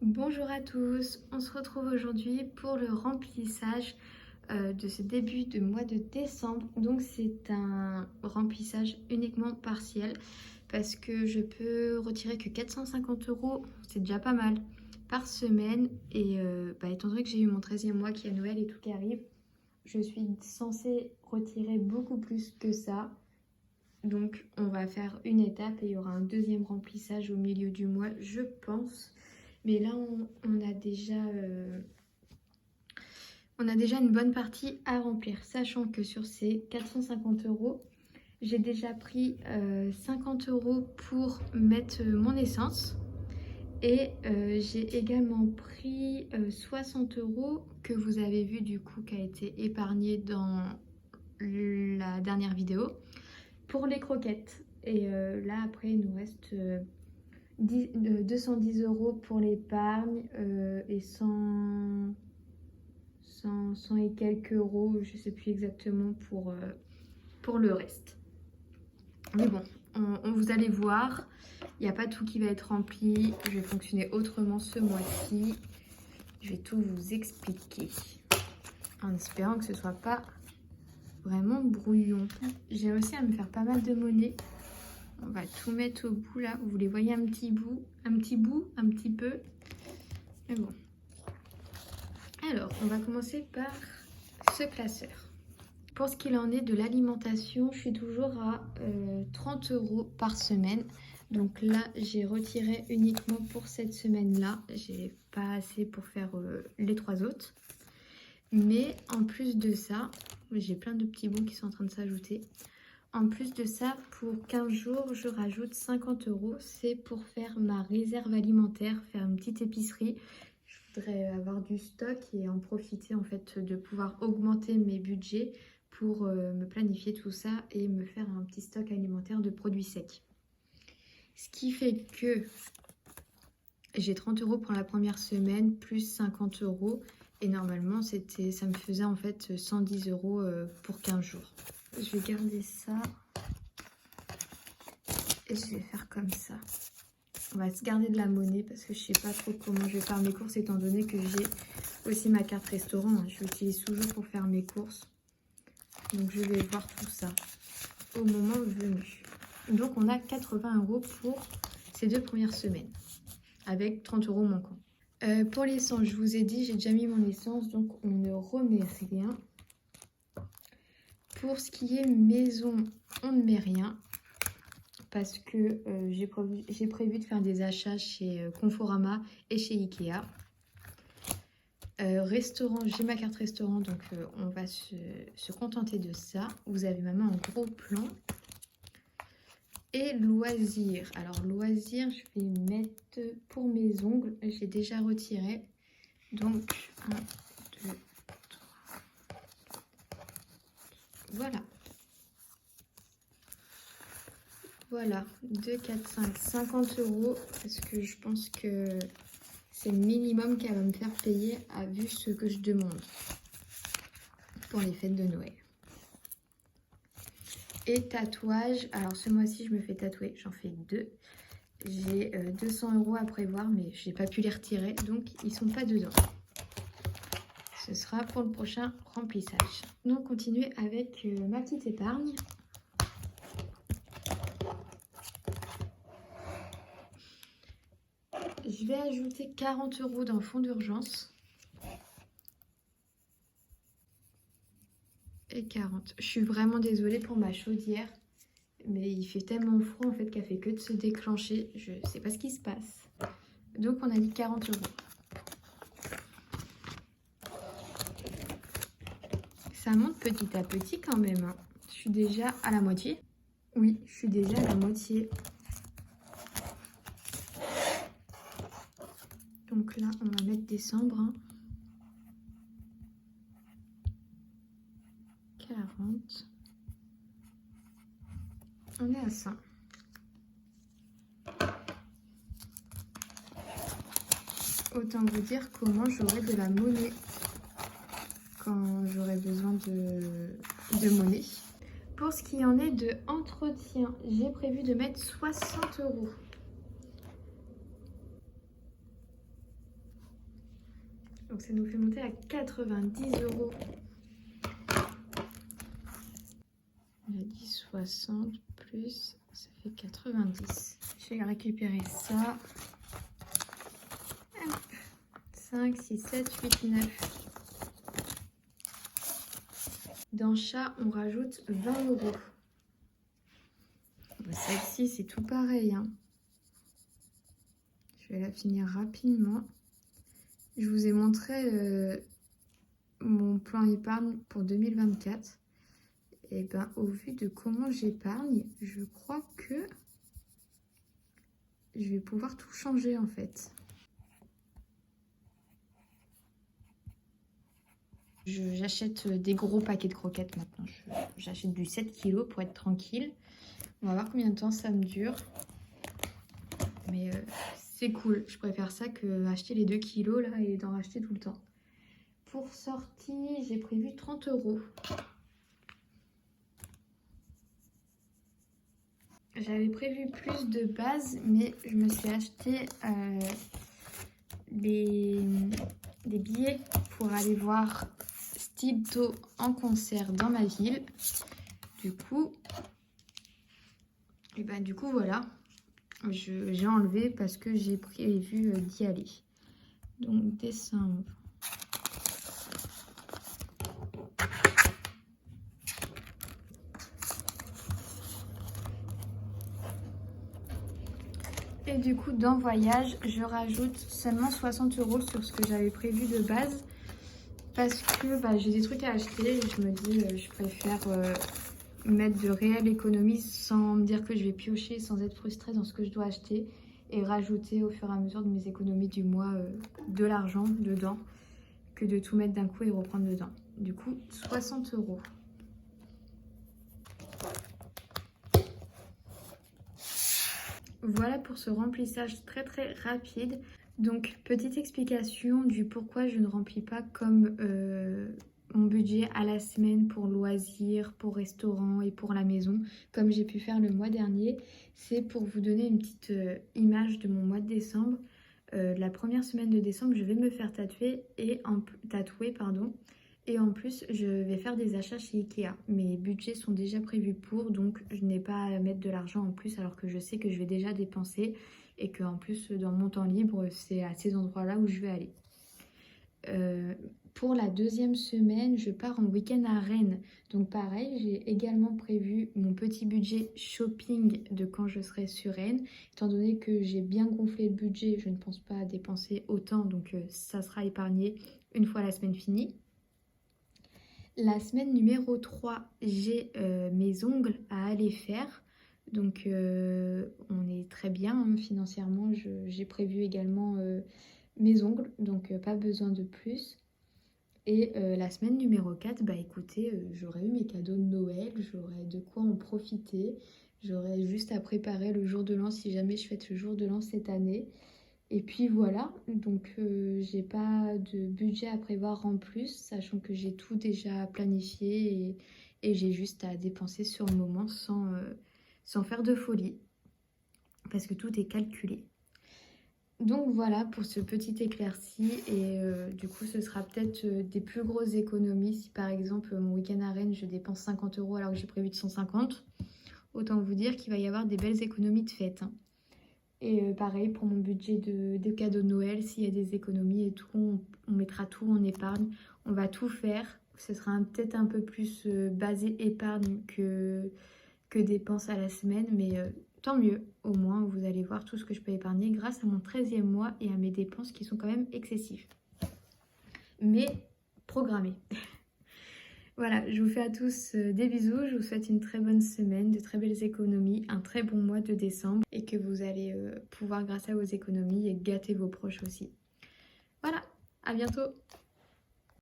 Bonjour à tous, on se retrouve aujourd'hui pour le remplissage de ce début de mois de décembre. Donc c'est un remplissage uniquement partiel parce que je peux retirer que 450 €, c'est déjà pas mal, par semaine. Et étant donné que j'ai eu mon 13e mois, qu'il y a Noël et tout qui arrive, je suis censée retirer beaucoup plus que ça. Donc on va faire une étape et il y aura un deuxième remplissage au milieu du mois, je pense. Mais là, on a déjà une bonne partie à remplir, sachant que sur ces 450 €, j'ai déjà pris 50 € pour mettre mon essence. Et j'ai également pris 60 € que vous avez vu du coup qui a été épargné dans la dernière vidéo pour les croquettes. Et là après il nous reste 210 € pour l'épargne et 100 et quelques euros, je sais plus exactement pour le reste. Mais bon, vous allez voir, il n'y a pas tout qui va être rempli. Je vais fonctionner autrement ce mois-ci. Je vais tout vous expliquer en espérant que ce soit pas vraiment brouillon. J'ai réussi à me faire pas mal de monnaie. On va tout mettre au bout là. Vous les voyez un petit peu. Mais bon. Alors, on va commencer par ce classeur. Pour ce qu'il en est de l'alimentation, je suis toujours à 30 € par semaine. Donc là, j'ai retiré uniquement pour cette semaine-là. J'ai pas assez pour faire les 3 autres. Mais en plus de ça, j'ai plein de petits bons qui sont en train de s'ajouter. En plus de ça, pour 15 jours, je rajoute 50 €. C'est pour faire ma réserve alimentaire, faire une petite épicerie. Je voudrais avoir du stock et en profiter en fait de pouvoir augmenter mes budgets pour me planifier tout ça et me faire un petit stock alimentaire de produits secs. Ce qui fait que j'ai 30 € pour la première semaine plus 50 € et normalement ça me faisait en fait 110 € pour 15 jours. Je vais garder ça et je vais faire comme ça. On va se garder de la monnaie parce que je sais pas trop comment je vais faire mes courses étant donné que j'ai aussi ma carte restaurant. Je l'utilise toujours pour faire mes courses. Donc je vais voir tout ça au moment venu. Donc on a 80 € pour ces 2 premières semaines avec 30 € manquants. Pour l'essence, je vous ai dit, j'ai déjà mis mon essence, donc on ne remet rien. Pour ce qui est maison, on ne met rien parce que j'ai prévu de faire des achats chez Conforama et chez Ikea. Restaurant, j'ai ma carte restaurant, donc on va se contenter de ça. Vous avez maintenant un gros plan. Et loisirs. Alors loisirs, je vais mettre pour mes ongles. J'ai déjà retiré. Donc 1, 2, 3. Voilà. Voilà, 2, 4, 5, 50 € parce que je pense que c'est le minimum qu'elle va me faire payer à vu ce que je demande pour les fêtes de Noël. Et tatouage, alors ce mois-ci je me fais tatouer, j'en fais 2. J'ai 200 € à prévoir mais j'ai pas pu les retirer donc ils sont pas dedans. Ce sera pour le prochain remplissage. Donc continuer avec ma petite épargne. Je vais ajouter 40 € dans le fonds d'urgence. Et 40. Je suis vraiment désolée pour ma chaudière. Mais il fait tellement froid en fait qu'elle fait que de se déclencher. Je sais pas ce qui se passe. Donc on a dit 40 €. Ça monte petit à petit quand même. Hein. Je suis déjà à la moitié. Oui, je suis déjà à la moitié. Donc là, on va mettre décembre. Hein. 40. On est à 100. Autant vous dire comment j'aurai de la monnaie quand j'aurai besoin de monnaie. Pour ce qui en est de entretien, j'ai prévu de mettre 60 €. Donc ça nous fait monter à 90 €. On a dit 60 plus, ça fait 90. Je vais récupérer ça. 5, 6, 7, 8, 9. Dans chat, on rajoute 20 €. Celle-ci, c'est tout pareil, hein. Je vais la finir rapidement. Je vous ai montré mon plan épargne pour 2024. Et ben, au vu de comment j'épargne, je crois que je vais pouvoir tout changer en fait. J'achète des gros paquets de croquettes maintenant. J'achète du 7 kg pour être tranquille. On va voir combien de temps ça me dure. Mais c'est cool. Je préfère ça que acheter les 2 kilos là et d'en racheter tout le temps. Pour sortie, j'ai prévu 30 €. J'avais prévu plus de base, mais je me suis acheté des billets pour aller voir Steve-To en concert dans ma ville. Du coup, voilà, j'ai enlevé parce que j'ai prévu d'y aller. Donc décembre. Et du coup, dans voyage, je rajoute seulement 60 € sur ce que j'avais prévu de base. Parce que j'ai des trucs à acheter et je me dis, je préfère mettre de réelles économies sans me dire que je vais piocher, sans être frustrée dans ce que je dois acheter. Et rajouter au fur et à mesure de mes économies du mois de l'argent dedans. Que de tout mettre d'un coup et reprendre dedans. Du coup, 60 €. Voilà pour ce remplissage très très rapide. Donc petite explication du pourquoi je ne remplis pas comme mon budget à la semaine pour loisirs, pour restaurant et pour la maison, comme j'ai pu faire le mois dernier. C'est pour vous donner une petite image de mon mois de décembre. La première semaine de décembre, je vais me faire tatouer et en plus, je vais faire des achats chez Ikea. Mes budgets sont déjà prévus pour, donc je n'ai pas à mettre de l'argent en plus alors que je sais que je vais déjà dépenser et que en plus, dans mon temps libre, c'est à ces endroits-là où je vais aller. Pour la deuxième semaine, je pars en week-end à Rennes. Donc pareil, j'ai également prévu mon petit budget shopping de quand je serai sur Rennes. Étant donné que j'ai bien gonflé le budget, je ne pense pas dépenser autant, donc ça sera épargné une fois la semaine finie. La semaine numéro 3, j'ai mes ongles à aller faire. Donc on est très bien hein, financièrement. J'ai prévu également mes ongles, donc pas besoin de plus. Et la semaine numéro 4, écoutez, j'aurais eu mes cadeaux de Noël, j'aurais de quoi en profiter. J'aurais juste à préparer le jour de l'an si jamais je fête le jour de l'an cette année. Et puis voilà, donc j'ai pas de budget à prévoir en plus, sachant que j'ai tout déjà planifié et j'ai juste à dépenser sur le moment sans faire de folie, parce que tout est calculé. Donc voilà pour ce petit éclairci et du coup ce sera peut-être des plus grosses économies si par exemple mon week-end à Rennes je dépense 50 € alors que j'ai prévu de 150. Autant vous dire qu'il va y avoir des belles économies de fête. Hein. Et pareil pour mon budget de cadeaux de Noël, s'il y a des économies et tout, on mettra tout en épargne. On va tout faire. Ce sera peut-être un peu plus basé épargne que dépenses à la semaine. Mais tant mieux. Au moins, vous allez voir tout ce que je peux épargner grâce à mon 13e mois et à mes dépenses qui sont quand même excessives. Mais programmées. Voilà, je vous fais à tous des bisous, je vous souhaite une très bonne semaine, de très belles économies, un très bon mois de décembre et que vous allez pouvoir grâce à vos économies gâter vos proches aussi. Voilà, à bientôt!